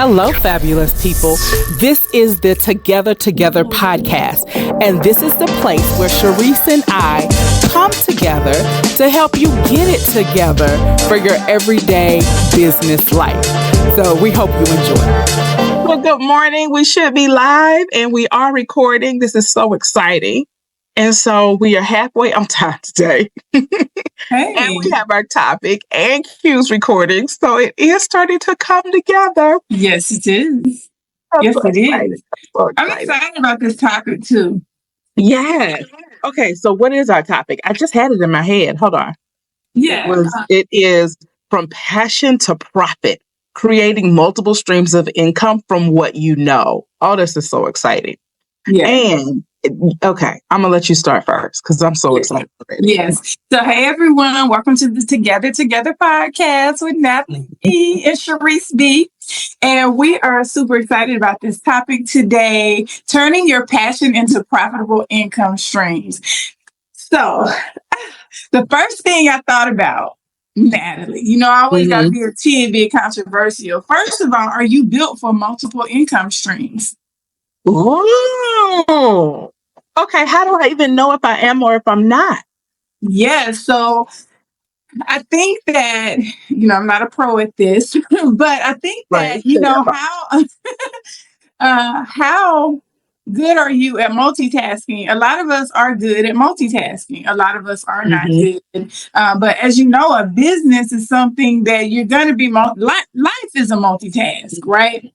Hello, fabulous people. This is the Together podcast, and this is the place where Cherise and I come together to help you get it together for your everyday business life. So we hope you enjoy. Well, good morning. We should be live, and we are recording. This is so exciting. And so we are halfway on time today. Hey. And we have our topic and cues recording. So it is starting to come together. Yes, it is. Yes, it is. I'm excited about this topic too. Yes. Okay, so what is our topic? I just had it in my head. Hold on. Yeah. It is from passion to profit, creating multiple streams of income from what you know. Oh, this is so exciting. Yeah. And okay, I'm gonna let you start first because I'm so excited already. Yes. So, hey everyone, welcome to the Together podcast with Natalie E and Cherise B. And we are super excited about this topic today, turning your passion into profitable income streams. So, the first thing I thought about, Natalie, I always got to be a teeny bit controversial. First of all, are you built for multiple income streams? Ooh. Okay, how do I even know if I am or if I'm not? Yeah, so I think that, I'm not a pro at this, but I think that, how good are you at multitasking? A lot of us are good at multitasking. A lot of us are not good. But as you know, a business is something that you're going to be, life is a multitask, right?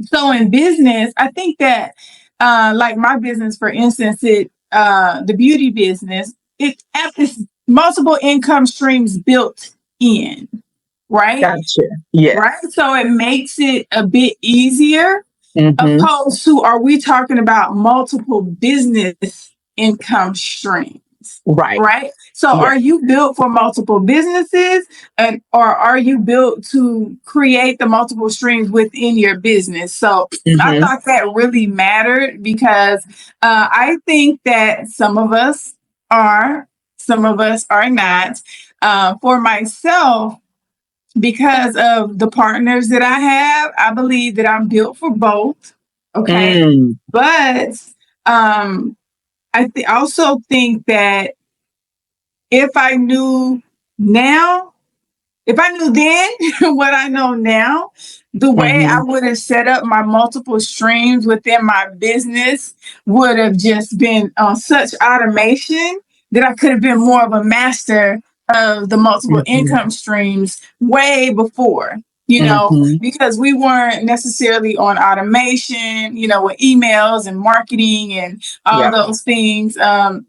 So in business, I think that, like my business, for instance, the beauty business, it's multiple income streams built in, right? Gotcha. Yeah. Right. So it makes it a bit easier, opposed to, are we talking about multiple business income streams? Right. Right. So are you built for multiple businesses, or are you built to create the multiple streams within your business? So I thought that really mattered because I think that some of us are not. For myself, because of the partners that I have, I believe that I'm built for both. Okay. But I also think that if I knew then what I know now, the way I would have set up my multiple streams within my business would have just been on such automation that I could have been more of a master of the multiple income streams way before. Because we weren't necessarily on automation, with emails and marketing and all those things.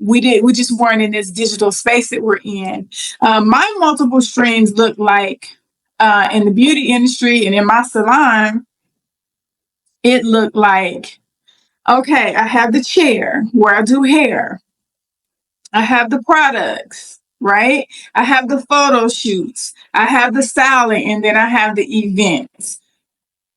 We just weren't in this digital space that we're in. My multiple streams look like, in the beauty industry and in my salon, it looked like, okay, I have the chair where I do hair. I have the products. Right? I have the photo shoots, I have the styling, and then I have the events.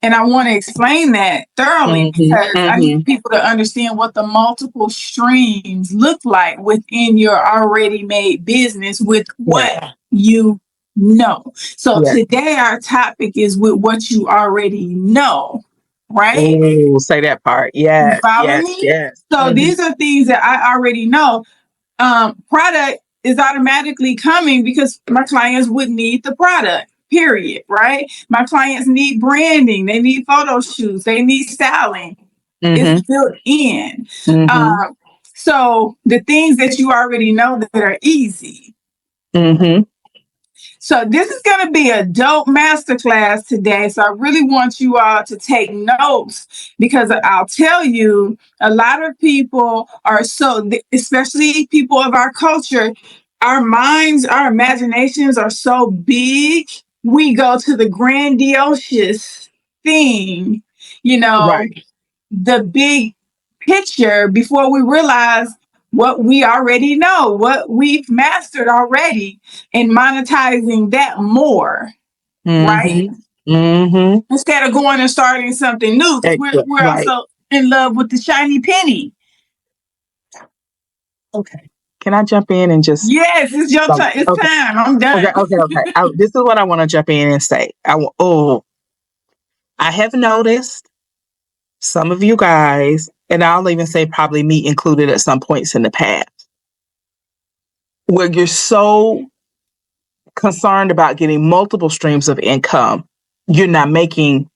And I want to explain that thoroughly because I need people to understand what the multiple streams look like within your already made business with what you know. So today our topic is with what you already know. Right? Oh, say that part. Yes. Yes. So these are things that I already know. Product is automatically coming because my clients would need the product, period, right? My clients need branding. They need photo shoots. They need styling. It's built in. So the things that you already know that are easy. So this is going to be a dope masterclass today. So I really want you all to take notes because I'll tell you, a lot of people are especially people of our culture, our minds, our imaginations are so big. We go to the grandiose thing, the big picture before we realize what we already know, what we've mastered already, and monetizing that more, right? Instead of going and starting something new, because we're also in love with the shiny penny. Okay. Can I jump in and just... Yes, it's your time. It's time. I'm done. Okay. This is what I want to jump in and say. I have noticed some of you guys, and I'll even say probably me included at some points in the past, where you're so concerned about getting multiple streams of income, you're not making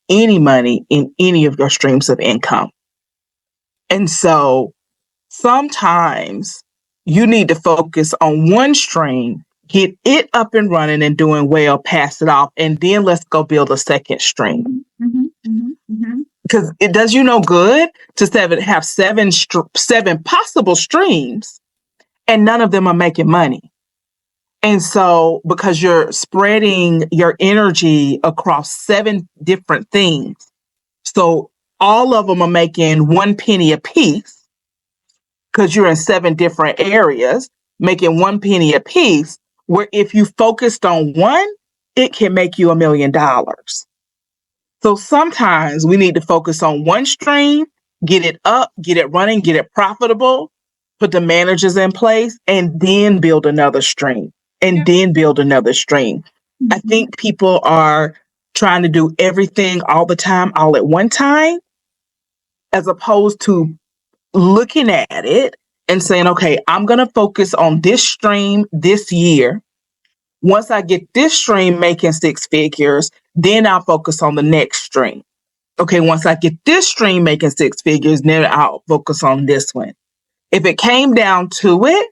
any money in any of your streams of income. And so sometimes you need to focus on one stream, get it up and running and doing well, pass it off, and then let's go build a second stream. Because it does you no good to have seven possible streams and none of them are making money. And so because you're spreading your energy across 7 different things, so all of them are making 1 penny a piece because you're in 7 different areas, making 1 penny a piece, where if you focused on one, it can make you $1 million. So sometimes we need to focus on one stream, get it up, get it running, get it profitable, put the managers in place, and then build another stream. And then build another stream. I think people are trying to do everything all the time, all at one time, as opposed to looking at it and saying, okay, I'm going to focus on this stream this year. Once I get this stream making 6 figures, then I'll focus on the next stream. Okay, once I get this stream making 6 figures, then I'll focus on this one. If it came down to it,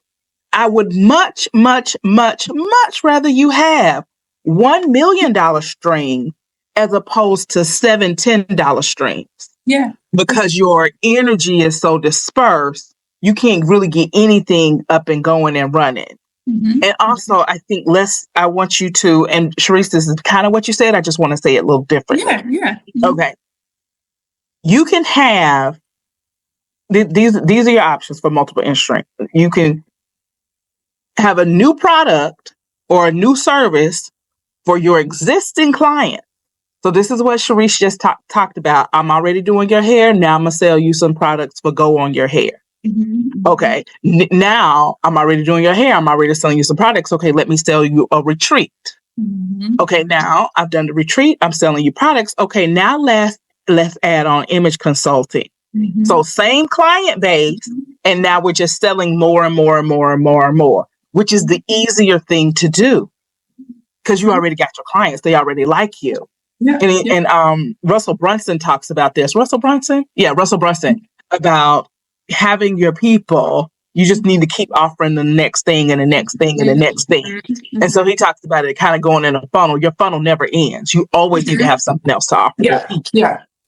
I would much, much, much, much rather you have $1 million stream as opposed to 7 $10 streams. Yeah. Because your energy is so dispersed, you can't really get anything up and going and running. And also, I think I want you to, and Cherise, this is kind of what you said. I just want to say it a little differently. Yeah. Okay. You can have, these are your options for multiple streams. You can have a new product or a new service for your existing client. So this is what Cherise just talked about. I'm already doing your hair. Now I'm going to sell you some products for go on your hair. Okay. Now I'm already doing your hair. I'm already selling you some products. Okay. Let me sell you a retreat. Okay. Now I've done the retreat. I'm selling you products. Okay. Now let's add on image consulting. So same client base. And now we're just selling more and more and more and more and more, which is the easier thing to do because you already got your clients. They already like you. And Russell Brunson talks about this. Russell Brunson about having your people. You just need to keep offering the next thing and the next thing and the next thing. And so he talks about it kind of going in a funnel. Your funnel never ends. You always need to have something else to offer.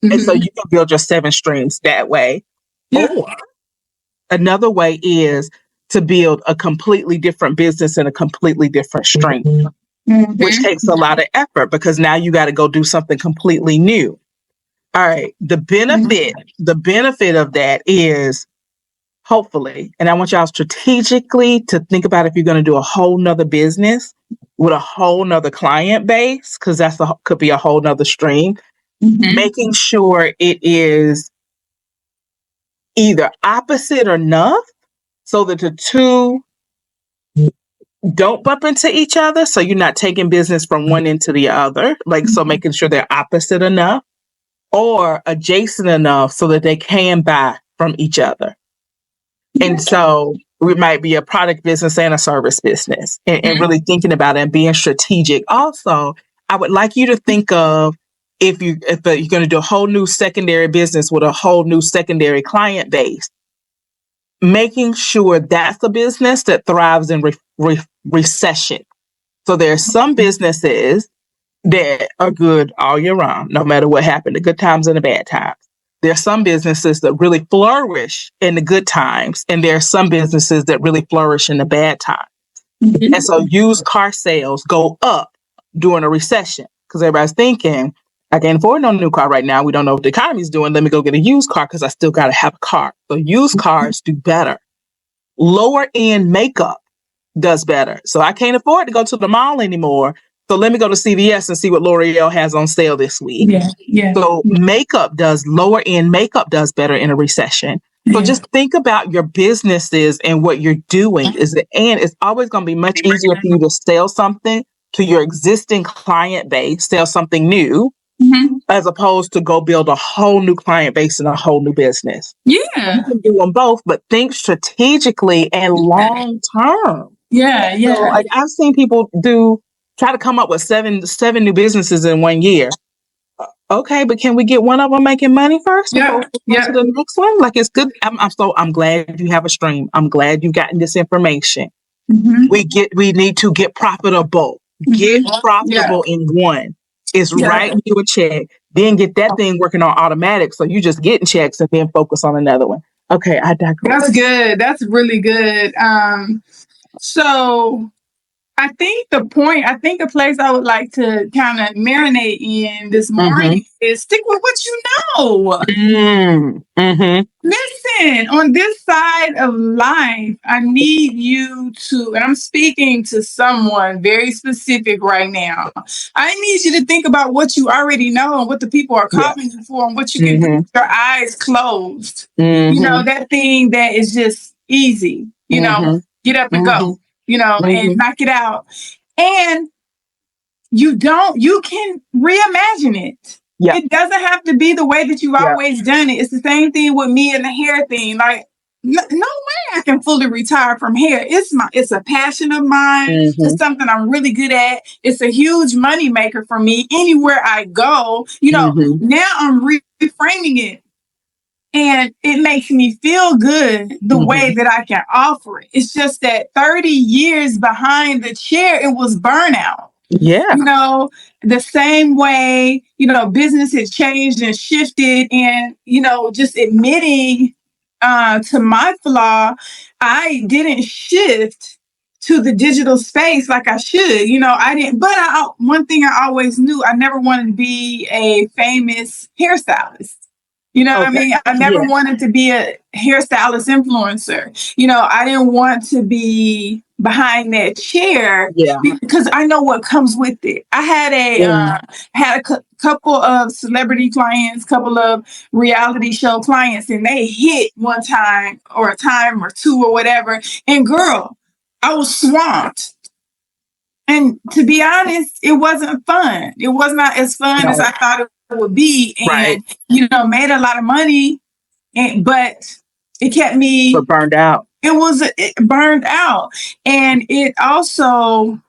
And so you can build your 7 streams that way. Or another way is to build a completely different business and a completely different stream. Which takes a lot of effort because now you got to go do something completely new. All right. The benefit of that is hopefully, and I want y'all strategically to think about if you're going to do a whole nother business with a whole nother client base, because could be a whole nother stream, making sure it is either opposite enough so that the two don't bump into each other. So you're not taking business from one into the other. So making sure they're opposite enough or adjacent enough so that they can buy from each other. And so we might be a product business and a service business and really thinking about it and being strategic. Also, I would like you to think of if you're going to do a whole new secondary business with a whole new secondary client base, making sure that's a business that thrives in recession. So there's some businesses that are good all year round, no matter what happened, the good times and the bad times. There's some businesses that really flourish in the good times, and there are some businesses that really flourish in the bad times. And so used car sales go up during a recession because everybody's thinking, I can't afford no new car right now. We don't know what the economy's doing. Let me go get a used car because I still got to have a car. So used cars do better. Lower end makeup does better. So I can't afford to go to the mall anymore. So let me go to CVS and see what L'Oreal has on sale this week. So lower end makeup does better in a recession. So just think about your businesses and what you're doing. And it's always going to be much easier for you to sell something to your existing client base, sell something new, as opposed to go build a whole new client base and a whole new business. Yeah. You can do them both, but think strategically and long term. Yeah. So like I've seen people try to come up with seven new businesses in 1 year. Okay, but can we get one of them making money first before we go to the next one? Like, it's good. I'm glad you have a stream. I'm glad you've gotten this information. Mm-hmm. We need to get profitable. Get profitable in one. It's writing you a check. Then get that thing working on automatic. So you just getting checks and then focus on another one. Okay, I digress. That's good. That's really good. So I think a place I would like to kind of marinate in this morning is stick with what you know. Listen, on this side of life, I need you to, and I'm speaking to someone very specific right now. I need you to think about what you already know and what the people are calling you for and what you can do with your eyes closed. You know, that thing that is just easy, you know, get up and go. You know, and knock it out. And you can reimagine it. Yeah. It doesn't have to be the way that you've always done it. It's the same thing with me and the hair thing. Like, no way I can fully retire from hair. It's a passion of mine. It's something I'm really good at. It's a huge money maker for me anywhere I go. You know, now I'm reframing it. And it makes me feel good the way that I can offer it. It's just that 30 years behind the chair, it was burnout. Yeah. You know, the same way, you know, business has changed and shifted, and, you know, just admitting to my flaw, I didn't shift to the digital space like I should. You know, I didn't, but one thing I always knew, I never wanted to be a famous hairstylist. You know what I mean? I never wanted to be a hairstylist influencer. You know, I didn't want to be behind that chair because I know what comes with it. I had a couple of celebrity clients, couple of reality show clients, and they hit one time or a time or two or whatever. And girl, I was swamped. And to be honest, it wasn't fun. It was not as fun as I thought it would be, and you know, made a lot of money, but it kept me burned out. It burned out, and it also,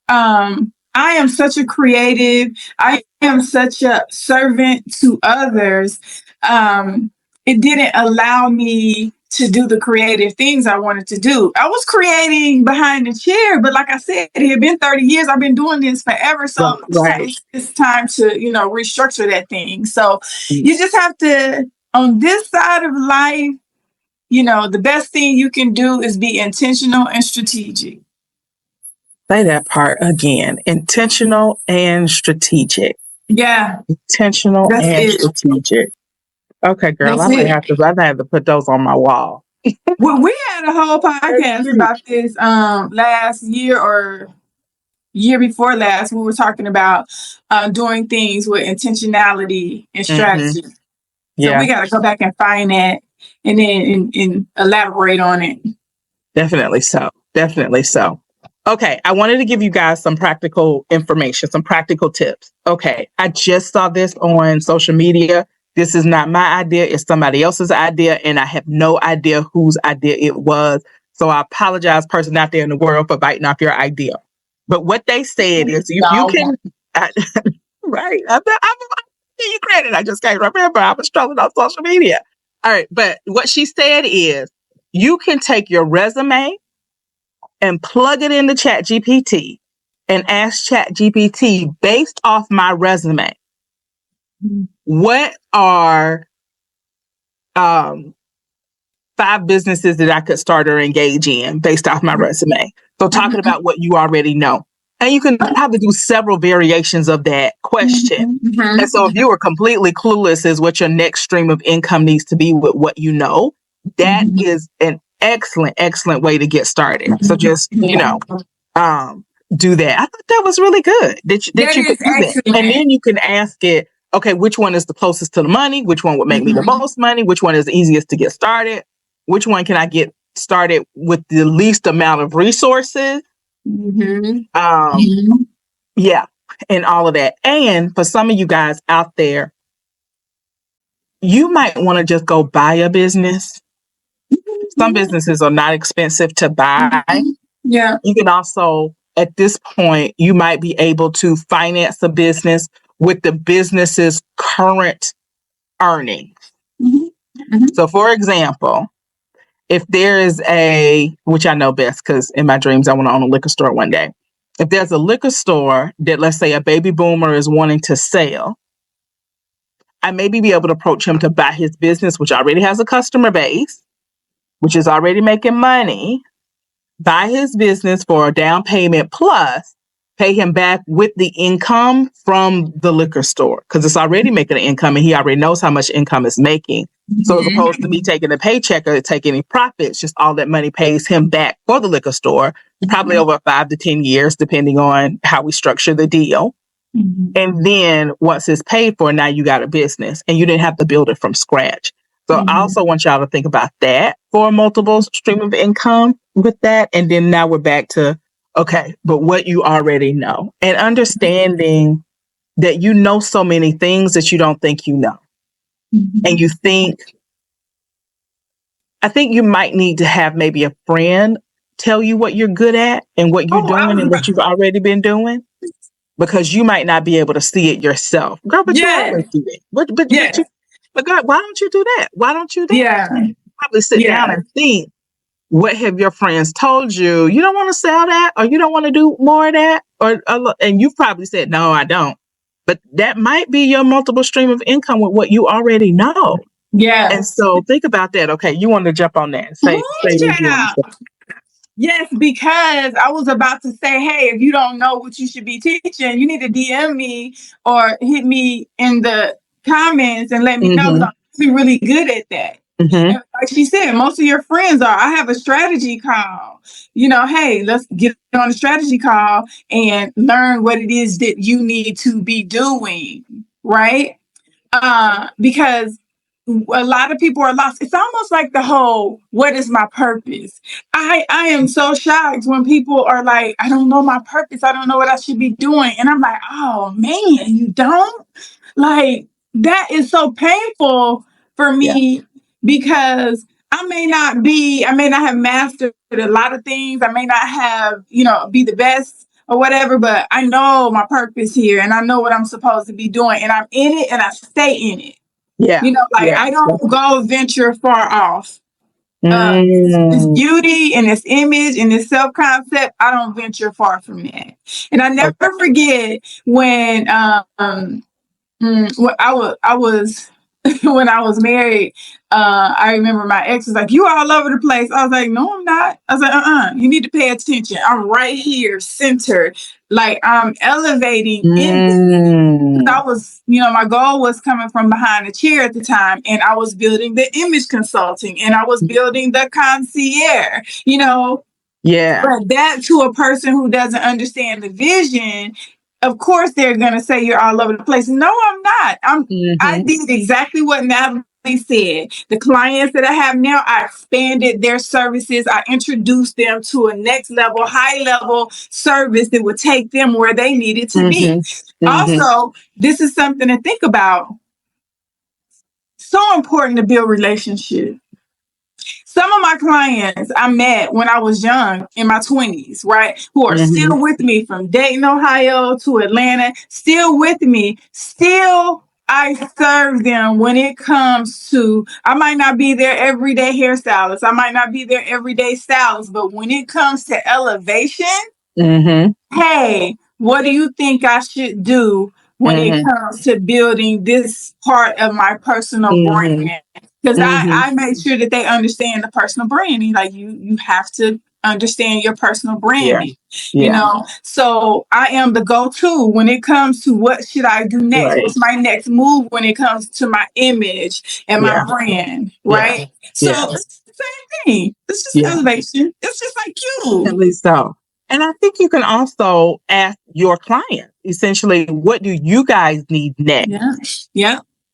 I am such a creative. I am such a servant to others. It didn't allow me to do the creative things I wanted to do. I was creating behind the chair, but like I said, it had been 30 years. I've been doing this forever. So it's time to, you know, restructure that thing. So you just have to, on this side of life, you know, the best thing you can do is be intentional and strategic. Say that part again. Intentional and strategic. Yeah. Intentional and strategic. Okay, girl, I might have to put those on my wall. Well, we had a whole podcast about this last year or year before last. We were talking about doing things with intentionality and strategy. So we got to go back and find that and then and elaborate on it. Definitely so. Definitely so. Okay, I wanted to give you guys some practical information, some practical tips. Okay, I just saw this on social media. This is not my idea. It's somebody else's idea, and I have no idea whose idea it was. So I apologize, person out there in the world, for biting off your idea. But what they said is you can, right? I'm giving you credit. I just can't remember. I was strolling on social media. All right, but what she said is you can take your resume and plug it into ChatGPT and ask ChatGPT, based off my resume, what are 5 businesses that I could start or engage in based off my resume? So talking about what you already know. And you can have to do several variations of that question. And so if you are completely clueless as what your next stream of income needs to be with what you know, that is an excellent way to get started. So just, you know, do that. I thought that was really good. That you could do that. And then you can ask it, okay, which one is the closest to the money? Which one would make me the most money? Which one is the easiest to get started? Which one can I get started with the least amount of resources? Yeah, and all of that. And for some of you guys out there you might want to just go buy a business. Some businesses are not expensive to buy. Yeah. You can also, at this point, you might be able to finance a business with the business's current earnings. So, for example, if there is which I know best because in my dreams, I want to own a liquor store one day. If there's a liquor store that, let's say, a baby boomer is wanting to sell, I maybe be able to approach him to buy his business, which already has a customer base, which is already making money, buy his business for a down payment plus pay him back with the income from the liquor store because it's already making an income and he already knows how much income it's making. So as opposed to me taking a paycheck or taking any profits, just all that money pays him back for the liquor store, probably over 5 to 10 years, depending on how we structure the deal. And then once it's paid for, now you got a business and you didn't have to build it from scratch. So I also want y'all to think about that for a multiple stream of income with that. And then now we're back to, okay, but what you already know and understanding that you know so many things that you don't think you know. And you think, I think you might need to have maybe a friend tell you what you're good at and what you're doing and what you've already been doing. Because you might not be able to see it yourself. Girl, but you always do it. But God, why don't you do that? Why don't you do that? Probably sit down and think, what have your friends told you? You don't want to sell that or you don't want to do more of that? And you've probably said, no, I don't. But that might be your multiple stream of income with what you already know. Yeah. And so think about that. Okay, you want to jump on that. Say Yes, because I was about to say, hey, if you don't know what you should be teaching, you need to DM me or hit me in the comments and let me know. I'm really good at that. Like she said, most of your friends are. I have a strategy call. Hey, let's get on a strategy call and learn what it is that you need to be doing, right? Because a lot of people are lost. It's almost like the whole, what is my purpose? I am so shocked when people are like, I don't know my purpose. I don't know what I should be doing. And I'm like, oh man, you don't? Like, that is so painful for me because I may not have mastered a lot of things. I may not have, be the best or whatever, but I know my purpose here and I know what I'm supposed to be doing and I'm in it and I stay in it. Yeah. I don't go venture far off. This beauty and this image and this self-concept, I don't venture far from that. And I never forget when I was when I was married, I remember my ex was like, you all over the place. I was like, no, I'm not. I was like, you need to pay attention. I'm right here, centered. Like I'm elevating in I was, my goal was coming from behind a chair at the time, and I was building the image consulting and I was building the concierge, But that to a person who doesn't understand the vision, of course they're gonna say you're all over the place. No, I'm not. I did exactly what Natalie said. The clients that I have now, I expanded their services. I introduced them to a next level, high level service that would take them where they needed to be. Also, this is something to think about. So important to build relationships. Some of my clients I met when I was young in my 20s, right? Who are still with me from Dayton, Ohio to Atlanta, still with me. Still, I serve them when it comes to, I might not be their everyday hairstylist. I might not be their everyday stylist, but when it comes to elevation, hey, what do you think I should do when it comes to building this part of my personal brand? Because I make sure that they understand the personal branding. Like you have to understand your personal branding, So I am the go-to when it comes to what should I do next? What's my next move when it comes to my image and my brand, right? So it's the same thing. It's just elevation. It's just like you. At least so. And I think you can also ask your client, essentially, what do you guys need next?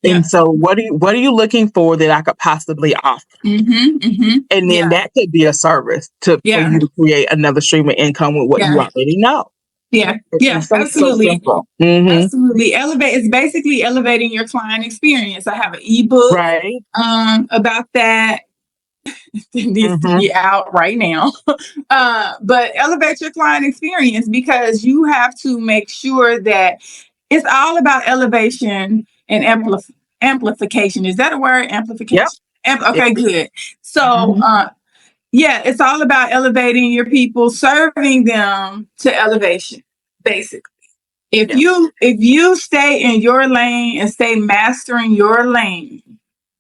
And so what are you looking for that I could possibly offer? And then that could be a service for you to create another stream of income with what you already know. Yeah. Yeah. It's so Absolutely. simple. Mm-hmm. Absolutely. It's basically elevating your client experience. I have an ebook Right. about that. It needs to be out right now. But elevate your client experience, because you have to make sure that it's all about elevation and amplification. Is that a word? Amplification? Yep. Okay, good. So, yeah, it's all about elevating your people, serving them to elevation, basically. If you stay in your lane and stay mastering your lane,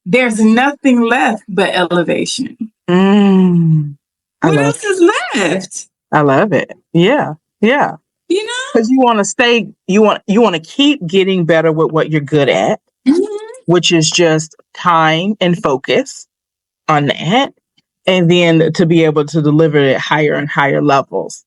there's nothing left but elevation. What else is left? I love it. Yeah. Yeah. You know? Because you want to stay, you want to keep getting better with what you're good at, which is just time and focus on that. And then to be able to deliver it at higher and higher levels.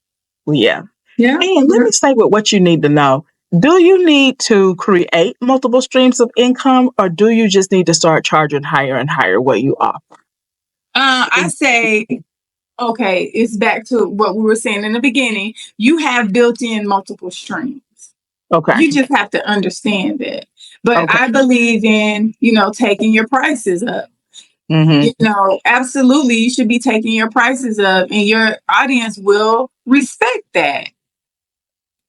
Yeah. Yeah. And let me say what you need to know. Do you need to create multiple streams of income, or do you just need to start charging higher and higher what you offer? I say, okay, it's back to what we were saying in the beginning. You have built in multiple streams. Okay. You just have to understand that. But I believe in, taking your prices up. Absolutely, you should be taking your prices up, and your audience will respect that.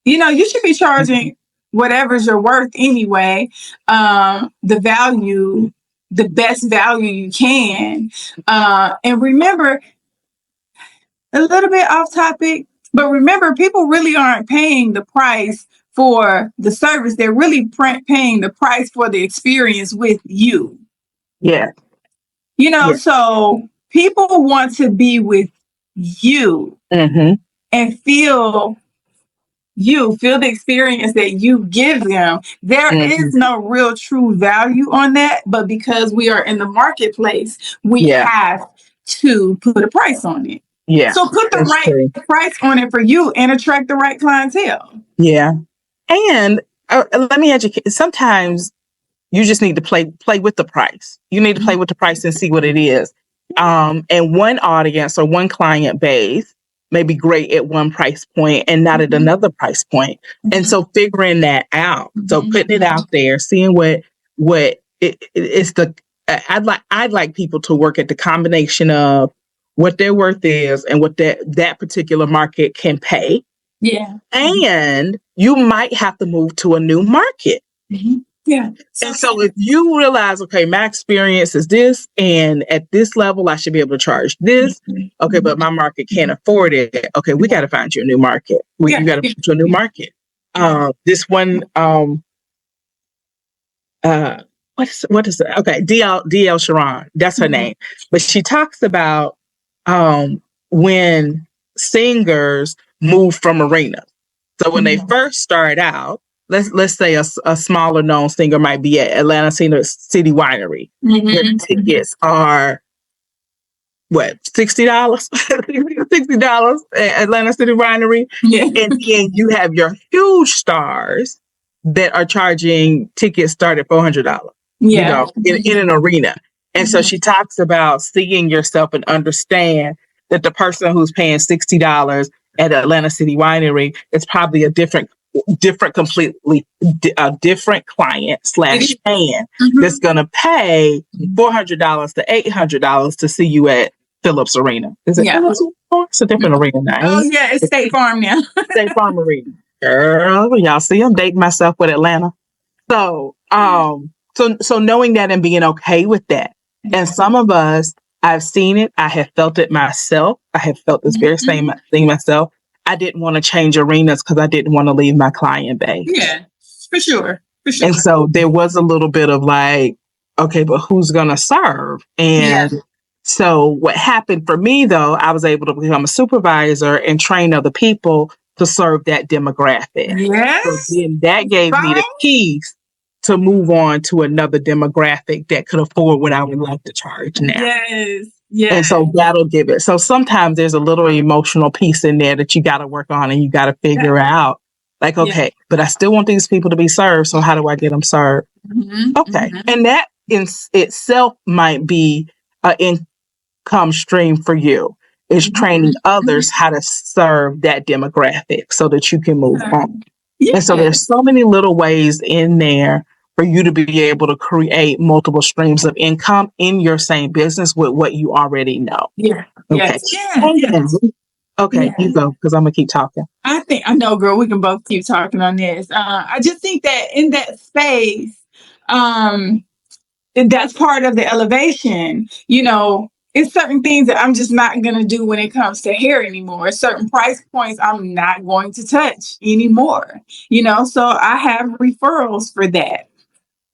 You should be charging whatever's your worth anyway, the best value you can. And remember, a little bit off topic, but remember, people really aren't paying the price for the service. They're really paying the price for the experience with you. Yeah. So people want to be with you and feel the experience that you give them. There is no real true value on that, but because we are in the marketplace, we have to put a price on it. Yeah. So put the right price on it for you and attract the right clientele. Yeah. And let me educate. Sometimes you just need to play with the price. You need to play with the price and see what it is. And one audience or one client base may be great at one price point and not at another price point. And so figuring that out. So putting it out there, seeing what it's the I'd like people to work at the combination of what their worth is and what that particular market can pay. Yeah. And you might have to move to a new market. Yeah. And so if you realize, okay, my experience is this, and at this level, I should be able to charge this. Okay, but my market can't afford it. Okay, we got to find you a new market. You got to move to a new market. This one, what is it? Okay, DL Sharon, that's her name. But she talks about when singers move from arenas. So when they first start out, let's say a smaller known singer might be at Atlanta City Winery. Their tickets are what, $60? $60 at Atlanta City Winery. And then you have your huge stars that are charging tickets start at $400. In an arena. And so she talks about seeing yourself and understand that the person who's paying $60 at Atlanta City Winery is probably a different completely different client / fan that's going to pay $400 to $800 to see you at Phillips Arena. Is it Phillips? It's a different arena now. Oh yeah, it's State Farm now. State Farm Arena. Girl, y'all see, I'm dating myself with Atlanta. So, so knowing that and being okay with that. And some of us, I've seen it. I have felt it myself. I have felt this very same thing myself. I didn't want to change arenas because I didn't want to leave my client base. Yeah, for sure. And so there was a little bit of like, okay, but who's going to serve? And so what happened for me, though, I was able to become a supervisor and train other people to serve that demographic. Yes. So then that gave me the keys to move on to another demographic that could afford what I would like to charge now. Yes. Yeah. And so that'll give it. So sometimes there's a little emotional piece in there that you got to work on and you got to figure out like, okay, but I still want these people to be served. So how do I get them served? Okay. And that in itself might be an income stream for you. is training others how to serve that demographic so that you can move on. And so there's so many little ways in there for you to be able to create multiple streams of income in your same business with what you already know. Yeah. Okay. Yes. Okay, you go, because I'm going to keep talking. I know, girl, we can both keep talking on this. I just think that in that space, that's part of the elevation. It's certain things that I'm just not going to do when it comes to hair anymore. Certain price points I'm not going to touch anymore. So I have referrals for that.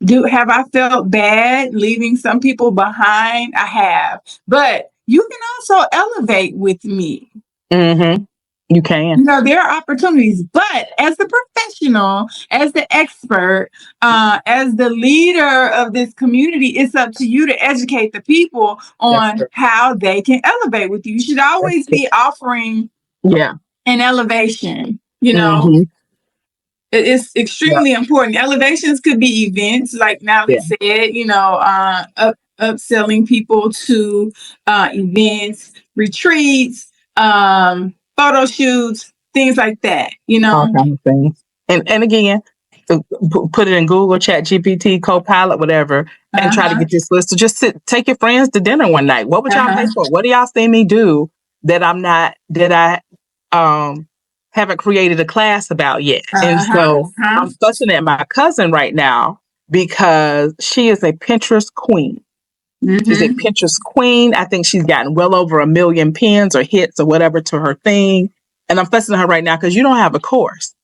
Have I felt bad leaving some people behind? I have. But you can also elevate with me. Mm-hmm. You can. There are opportunities, but as the professional, as the expert, as the leader of this community, it's up to you to educate the people on how they can elevate with you. You should always be offering an elevation, Mm-hmm. It's extremely important. Elevations could be events, like Natalie said, upselling people to events, retreats, photo shoots, things like that, All kinds of things. And again, put it in Google, Chat GPT, Copilot, whatever, and try to get this list. So just take your friends to dinner one night. What would y'all pay for? What do y'all see me do that I haven't created a class about yet? And so I'm fussing at my cousin right now because she is a Pinterest queen. She's a Pinterest queen. I think she's gotten well over 1 million pins or hits or whatever to her thing. And I'm fussing at her right now because you don't have a course.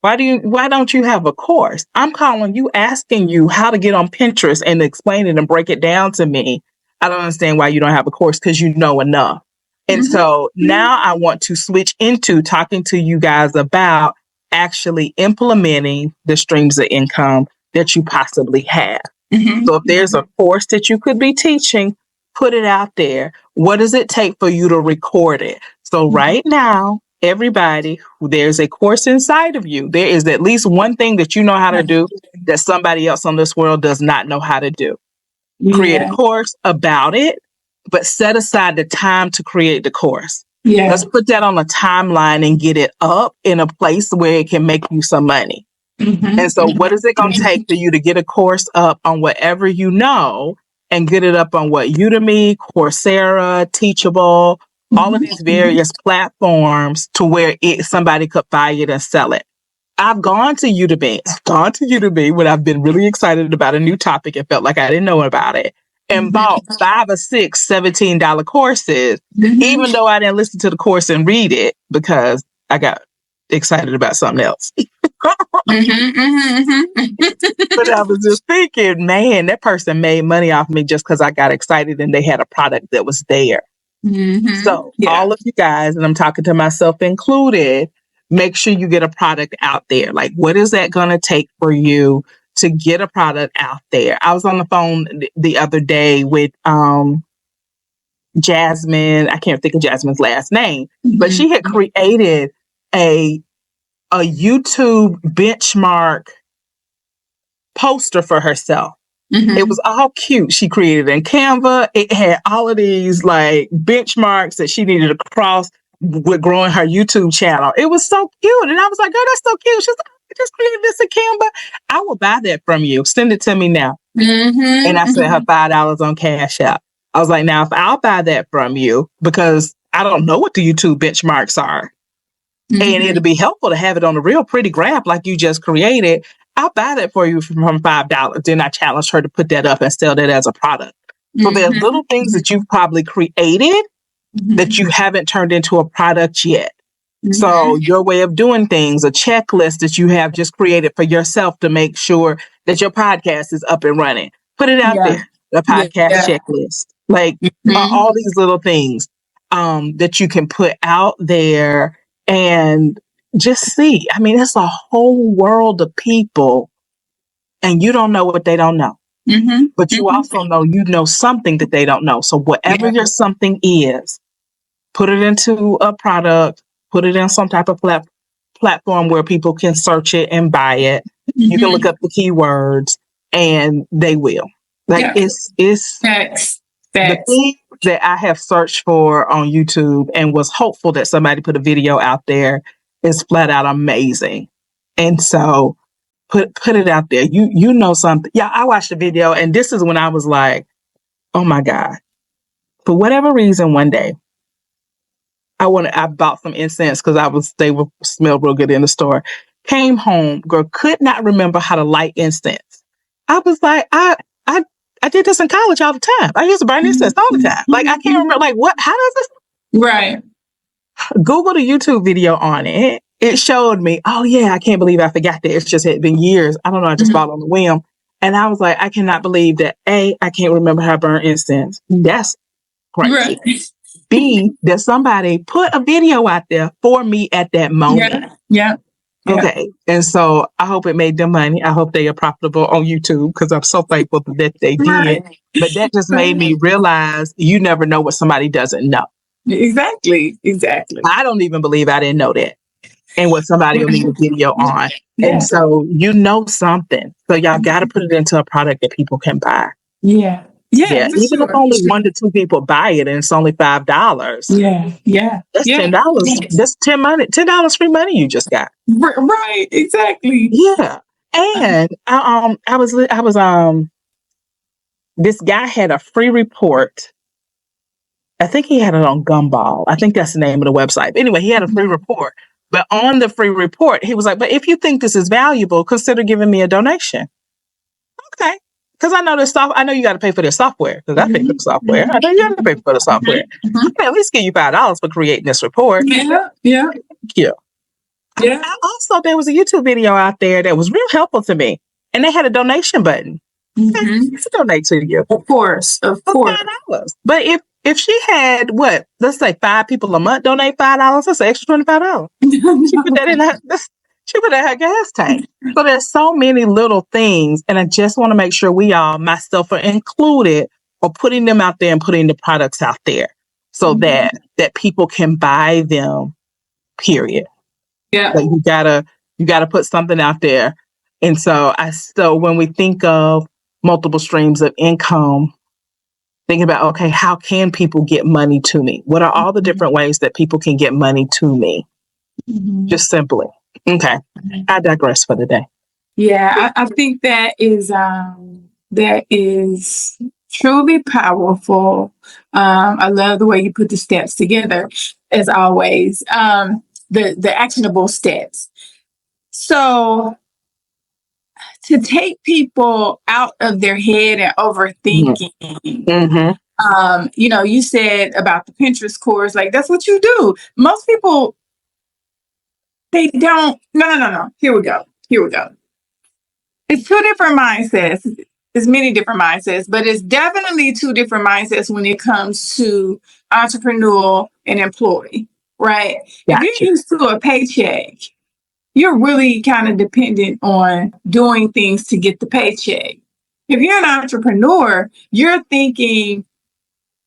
Why don't you have a course? I'm calling you, asking you how to get on Pinterest and explain it and break it down to me. I don't understand why you don't have a course, because you know enough. And so now I want to switch into talking to you guys about actually implementing the streams of income that you possibly have. So if there's a course that you could be teaching, put it out there. What does it take for you to record it? So right now, everybody, there's a course inside of you. There is at least one thing that you know how to do that somebody else on this world does not know how to do. Create a course about it, but set aside the time to create the course. Let's put that on a timeline and get it up in a place where it can make you some money. And so what is it going to take for you to get a course up on whatever you know and get it up on what Udemy, Coursera, Teachable, all of these various platforms to where somebody could buy it and sell it. I've gone to Udemy when I've been really excited about a new topic and felt like I didn't know about it, and bought 5 or 6 $17 courses, even though I didn't listen to the course and read it because I got excited about something else. But I was just thinking, man, that person made money off me just because I got excited and they had a product that was there. So all of you guys, and I'm talking to myself included, make sure you get a product out there. Like, what is that going to take for you to get a product out there? I was on the phone the other day with Jasmine. I can't think of Jasmine's last name, but she had created a YouTube benchmark poster for herself. It was all cute. She created it in Canva. It had all of these like benchmarks that she needed to cross with growing her YouTube channel. It was so cute. And I was like, girl, that's so cute. She's like, I just created this in Canva. I will buy that from you. Send it to me now. And I sent her $5 on Cash App. I was like, now, if I'll buy that from you, because I don't know what the YouTube benchmarks are, and it'll be helpful to have it on a real pretty graph like you just created, I'll buy that for you from $5. Then I challenged her to put that up and sell that as a product. So there's little things that you've probably created that you haven't turned into a product yet. So your way of doing things, a checklist that you have just created for yourself to make sure that your podcast is up and running. Put it out there, the podcast checklist. Like all these little things that you can put out there and just see. I mean, it's a whole world of people and you don't know what they don't know. But you also know you know something that they don't know. So whatever your something is, put it into a product, put it in some type of platform where people can search it and buy it. You can look up the keywords and they will. Like it's Facts. The thing that I have searched for on YouTube and was hopeful that somebody put a video out there is flat out amazing. And so put it out there. You know something. Yeah, I watched the video, and this is when I was like, oh my God. For whatever reason, one day, I bought some incense because they would smell real good in the store. Came home, girl, could not remember how to light incense. I was like, I did this in college all the time. I used to burn incense all the time. Like, I can't remember, like, what, how does this? Right. Googled a YouTube video on it. It showed me, oh yeah, I can't believe I forgot that. It's just had been years. I don't know, I just bought on the whim. And I was like, I cannot believe that I can't remember how to burn incense. That's crazy. Right. B, that somebody put a video out there for me at that moment. Yeah. Okay. And so I hope it made them money. I hope they are profitable on YouTube because I'm so thankful that they did. Right. But that just made me realize you never know what somebody doesn't know. Exactly. I don't even believe I didn't know that and what somebody will need a video on. Yeah. And so you know something. So y'all got to put it into a product that people can buy. Yeah. Even if only 1 to 2 people buy it and it's only $5. Yeah. That's $10. That's $10 free money you just got. Right. Exactly. Yeah. And I was this guy had a free report. I think he had it on Gumball. I think that's the name of the website. But anyway, he had a free report. But on the free report, he was like, but if you think this is valuable, consider giving me a donation. Okay. Because I know this stuff. I know you got to pay for this software. Because I pay for the software. I know you got to pay for the software. I can at least give you $5 for creating this report. Yeah. Also, there was a YouTube video out there that was real helpful to me, and they had a donation button. To donate to you, of course. $5. But if she had let's say 5 people a month donate $5, that's an extra $25. She put that in her gas tank. So there's so many little things. And I just want to make sure we all, myself are included, are putting them out there and putting the products out there so that people can buy them, period. Yeah. Like you gotta put something out there. And so when we think of multiple streams of income, thinking about, okay, how can people get money to me? What are all the different ways that people can get money to me? Just simply. Okay. I digress for the day. Yeah, I think that is truly powerful. I love the way you put the steps together, as always. The actionable steps. So to take people out of their head and overthinking. You said about the Pinterest course, like that's what you do. Most people, they don't. No. Here we go. It's 2 different mindsets. There's many different mindsets, but it's definitely 2 different mindsets when it comes to entrepreneur and employee, right? Gotcha. If you're used to a paycheck, you're really kind of dependent on doing things to get the paycheck. If you're an entrepreneur, you're thinking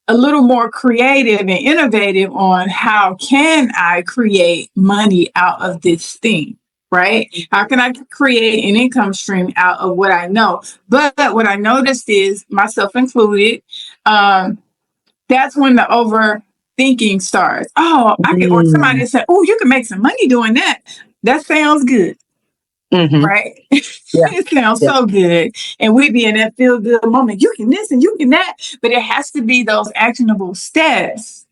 a little more creative and innovative on how can I create money out of this thing, right? How can I create an income stream out of what I know? But what I noticed is, myself included, that's when the overthinking starts. Oh, or somebody said, oh, you can make some money doing that. That sounds good. Right? Yeah. It sounds so good. And we be in that feel good moment. You can this and you can that. But it has to be those actionable steps,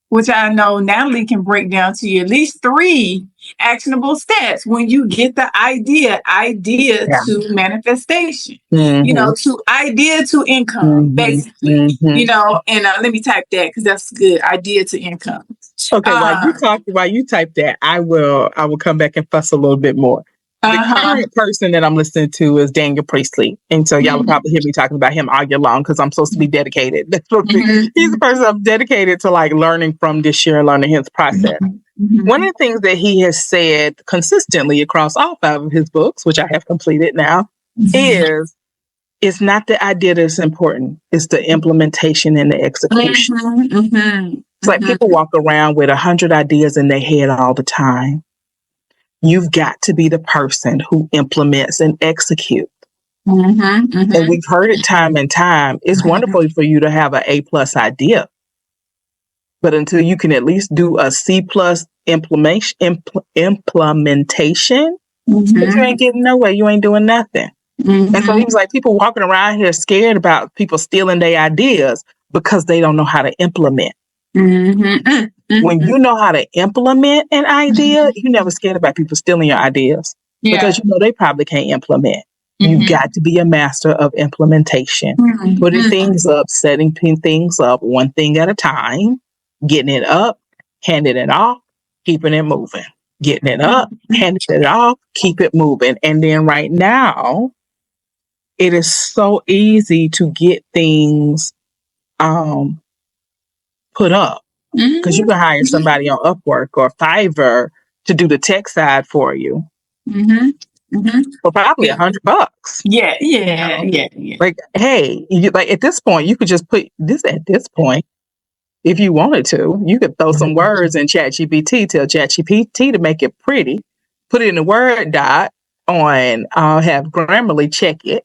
which I know Natalie can break down to you at least 3 actionable steps when you get the idea to manifestation, to idea to income, basically, and let me type that because that's good. Idea to income. Okay. While you type that, I will come back and fuss a little bit more. The current person that I'm listening to is Daniel Priestley. And so y'all will probably hear me talking about him all year long because I'm supposed to be dedicated. He's the person I'm dedicated to, like, learning from this year and learning his process. One of the things that he has said consistently across all 5 of his books, which I have completed now, is it's not the idea that's important. It's the implementation and the execution. It's like people walk around with 100 ideas in their head all the time. You've got to be the person who implements and executes. And we've heard it time and time. It's wonderful for you to have an A+ idea. But until you can at least do a C+ implementation, but you ain't getting nowhere. You ain't doing nothing. And so he was like, people walking around here scared about people stealing their ideas because they don't know how to implement. When you know how to implement an idea, you're never scared about people stealing your ideas because you know they probably can't implement. You've got to be a master of implementation, putting things up, setting things up one thing at a time, getting it up, handing it off, keeping it moving, getting it up, handing it off, keep it moving. And then right now, it is so easy to get things put up because you can hire somebody on Upwork or Fiverr to do the tech side for you for probably $100. Yeah. Like, hey, like at this point, you could just put this at this point. If you wanted to, you could throw some words in ChatGPT, tell ChatGPT to make it pretty, put it in a Word doc on, have Grammarly check it,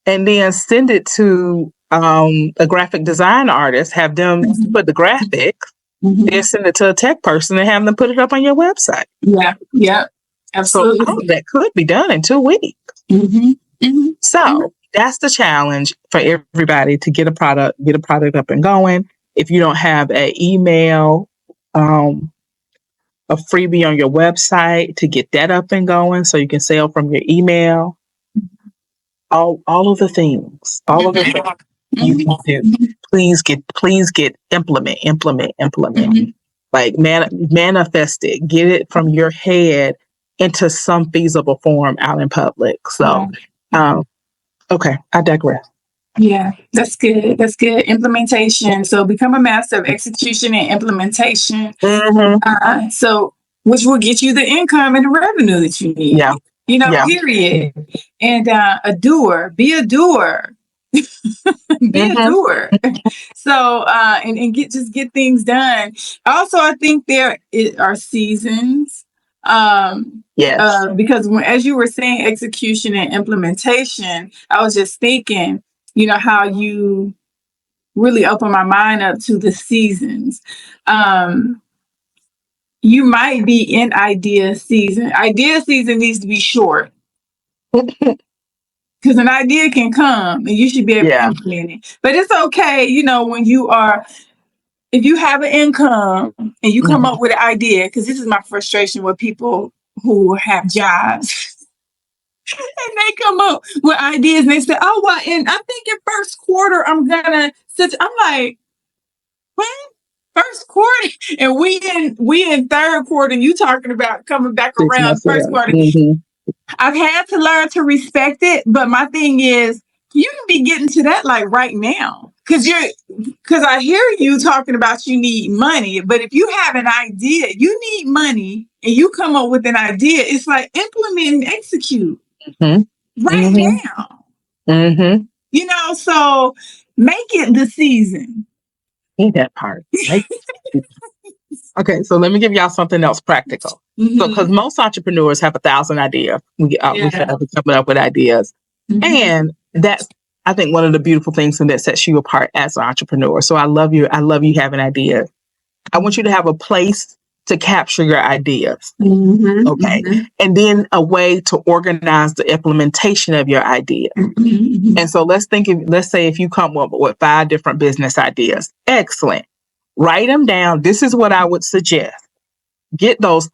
and then send it to a graphic design artist, have them put the graphics, then send it to a tech person and have them put it up on your website. Yeah, absolutely. So that could be done in 2 weeks. So that's the challenge for everybody to get a product up and going. If you don't have an email, a freebie on your website to get that up and going so you can sell from your email, all of the things, you can do. Please get implement. Like manifest it, get it from your head into some feasible form out in public. So, okay, I digress. Yeah, that's good. Implementation. So become a master of execution and implementation. So which will get you the income and the revenue that you need. Period. And a doer. Be a doer. Be a doer. So and get things done. Also, I think there are seasons. Because as you were saying execution and implementation, I was just thinking, how you really open my mind up to the seasons. You might be in idea season. Idea season needs to be short. Because an idea can come and you should be able to implement it. But it's okay, when if you have an income and you come up with an idea, because this is my frustration with people who have jobs. And they come up with ideas and they say, oh, well, and I think in first quarter, I'm like, what? First quarter? And we in third quarter, and you talking about coming back around first quarter. I've had to learn to respect it, but my thing is, you can be getting to that like right now. Because I hear you talking about you need money, but if you have an idea, you need money, and you come up with an idea, it's like implement and execute. Right now. So make it the season. Need that part. Okay, so let me give y'all something else practical. So, because most entrepreneurs have 1,000 ideas, we have coming up with ideas, and that's, I think, one of the beautiful things that sets you apart as an entrepreneur. So I love you having ideas. I want you to have a place to capture your ideas. Okay. And then a way to organize the implementation of your idea. And so let's say if you come up with 5 different business ideas, excellent. Write them down. This is what I would suggest. Get those,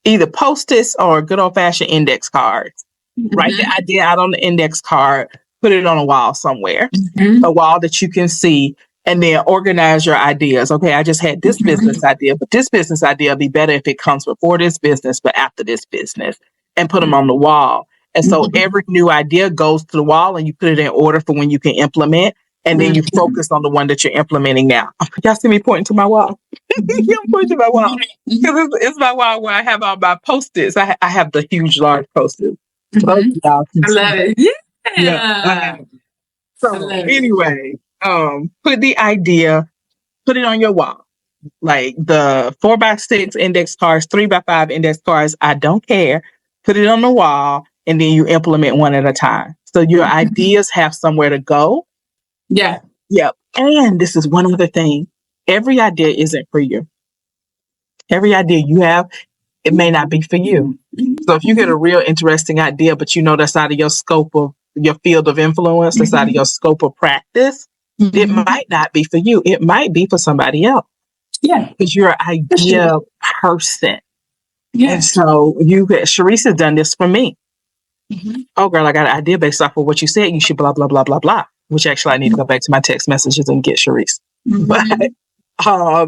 either Post-its or good old fashioned index cards. Write the idea out on the index card, put it on a wall somewhere, a wall that you can see, and then organize your ideas. Okay, I just had this business idea, but this business idea will be better if it comes before this business, but after this business, and put them on the wall. And so every new idea goes to the wall and you put it in order for when you can implement. And then you focus on the one that you're implementing now. Y'all see me pointing to my wall? I'm pointing to my wall. Because it's my wall where I have all my Post-its. I have the huge, large Post-its. I love it. Yeah. So anyway, put the idea, put it on your wall. Like the 4x6 index cards, 3x5 index cards, I don't care. Put it on the wall, and then you implement one at a time. So your ideas have somewhere to go. Yeah. Yep. And this is one other thing. Every idea isn't for you. Every idea you have, it may not be for you. So if you get a real interesting idea, but you know that's out of your scope of your field of influence, that's out of your scope of practice, it might not be for you. It might be for somebody else. Yeah. Because you're an idea person. Yeah. And so Cherise has done this for me. Oh, girl, I got an idea based off of what you said. You should blah, blah, blah, blah, blah. Which actually I need to go back to my text messages and get Cherise. But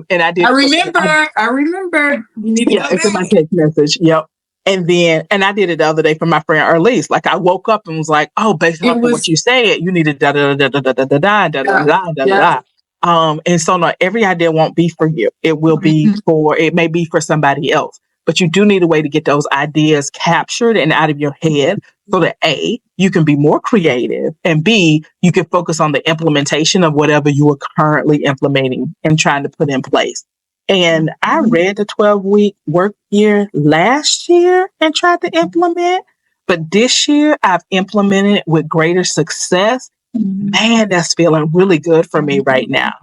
and I did. I remember. You need to go it's in my back. text message. Yep. And I did it the other day for my friend Elise. Like I woke up and was like, oh, based off of what you said, you needed da da da da da da da da da da da da. And so no, every idea won't be for you. It will be it may be for somebody else. But you do need a way to get those ideas captured and out of your head so that A, you can be more creative, and B, you can focus on the implementation of whatever you are currently implementing and trying to put in place. And I read the 12-week work year last year and tried to implement, but this year I've implemented it with greater success. Man, that's feeling really good for me right now.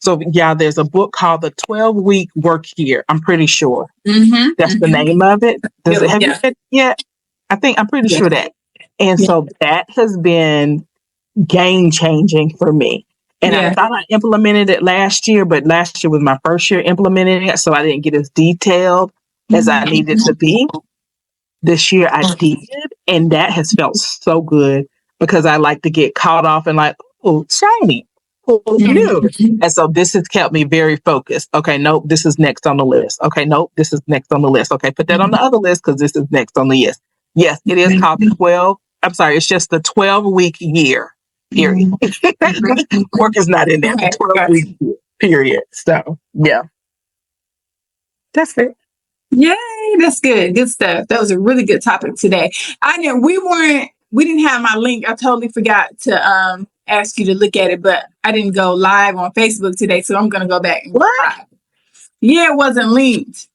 So yeah, there's a book called The 12-Week Work Year. I'm pretty sure that's the name of it. Have you read it yet? I'm pretty sure that. And so that has been game changing for me. And I thought I implemented it last year, but last year was my first year implementing it. So I didn't get as detailed as I needed to be. This year I did. And that has felt so good because I like to get caught off and like, oh, shiny. New. And so this has kept me very focused. Okay, nope, this is next on the list. Okay, nope, this is next on the list. Okay, put that on the other list because this is next on the list. Yes, it is called the 12. I'm sorry, it's just the 12-week year period. Work is not in there. The 12-week year period. So yeah. That's it. Yay, that's good. Good stuff. That was a really good topic today. We didn't have my link. I totally forgot to ask you to look at it, but I didn't go live on Facebook today, so I'm gonna go back and live. Yeah, it wasn't linked.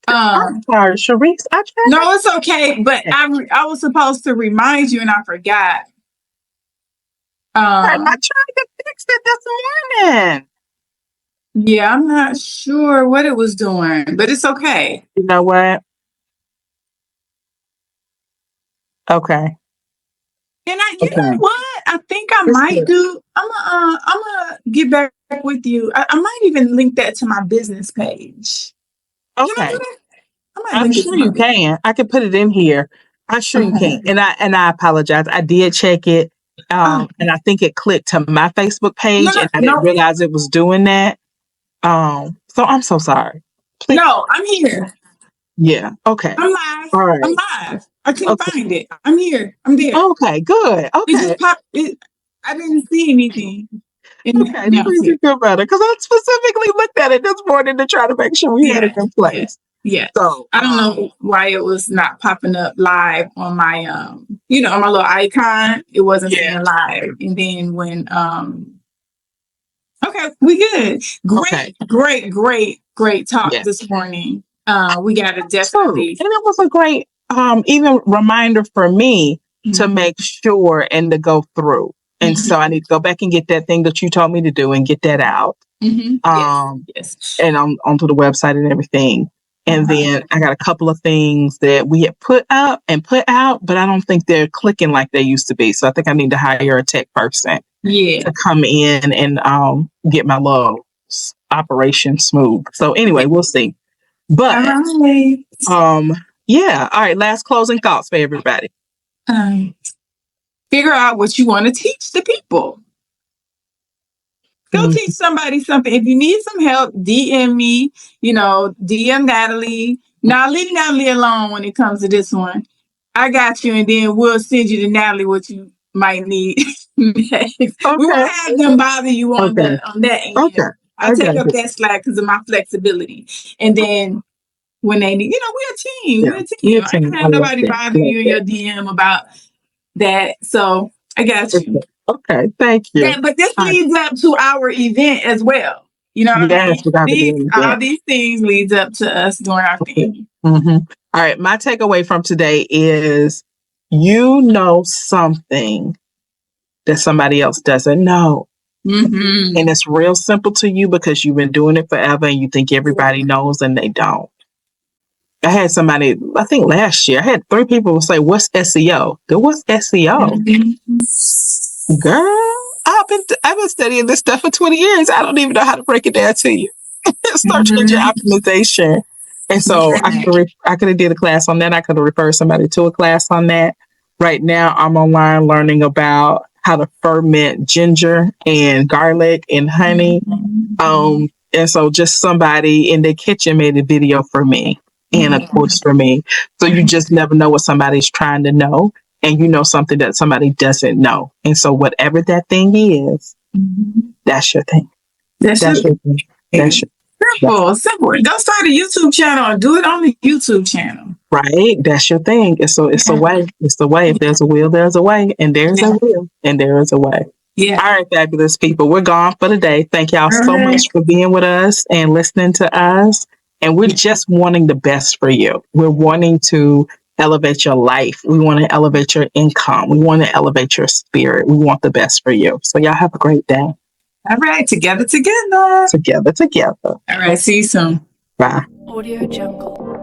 I'm sorry, Cherise. No, it's okay, but I was supposed to remind you and I forgot. I tried to fix it this morning. Yeah, I'm not sure what it was doing, but it's okay. You know what? Okay. And you know what? I think I might do. I'm gonna get back with you. I might even link that to my business page. Okay. I'm sure you can. I can put it in here. I'm sure you can. And I apologize. I did check it. And I think it clicked to my Facebook page and I didn't realize it was doing that. So I'm so sorry. Please. No, I'm here. Yeah. Okay. I'm live. All right. I'm live. I couldn't find it. I'm here. I'm there. Okay, good. Okay. It just popped. I didn't see anything. Okay, you feel better. Because I specifically looked at it this morning to try to make sure we had it in place. Yeah. So I don't know why it was not popping up live on my on my little icon. It wasn't saying live. And then when okay, we good. Great talk this morning. We gotta definitely and it was a great even reminder for me to make sure and to go through. And so I need to go back and get that thing that you told me to do and get that out. And onto the website and everything. And then I got a couple of things that we had put up and put out, but I don't think they're clicking like they used to be. So I think I need to hire a tech person to come in and get my little operation smooth. So anyway, we'll see. But all right, last closing thoughts for everybody. Figure out what you want to teach the people. Go teach somebody something. If you need some help, DM me, DM Natalie. Now leave Natalie alone when it comes to this one. I got you, and then we'll send you to Natalie what you might need. We won't have them bother you on that end. Okay. I'll take up that slack because of my flexibility. And then when they need, we're a team. We're a team. I can't have nobody bother you in your DM about that. So I got you. Okay, thank you. Yeah, but this leads up to our event as well. You know what I mean? All these things leads up to us doing our thing. All right, my takeaway from today is you know something that somebody else doesn't know. Mm-hmm. And it's real simple to you because you've been doing it forever and you think everybody knows and they don't. I had somebody, I think last year, I had 3 people say, what's SEO? What's SEO? Mm-hmm. Girl, I've been studying this stuff for 20 years. I don't even know how to break it down to you. Search engine optimization. And so I could have did a class on that. I could have referred somebody to a class on that. Right now, I'm online learning about how to ferment ginger and garlic and honey. And so just somebody in their kitchen made a video for me and a course for me. So you just never know what somebody's trying to know. And you know something that somebody doesn't know. And so whatever that thing is, that's your thing. That's your thing. That's your Simple. Don't start a YouTube channel or do it on the YouTube channel. Right. That's your thing. It's a way. It's the way. If there's a will, there's a way. And there's a will. And there is a way. Yeah. All right, fabulous people. We're gone for the day. Thank y'all so much for being with us and listening to us. And we're just wanting the best for you. We're wanting to elevate your life. We want to elevate your income. We want to elevate your spirit. We want the best for you. So y'all have a great day. All right. Together. Together. All right. See you soon. Bye. Audio Jungle.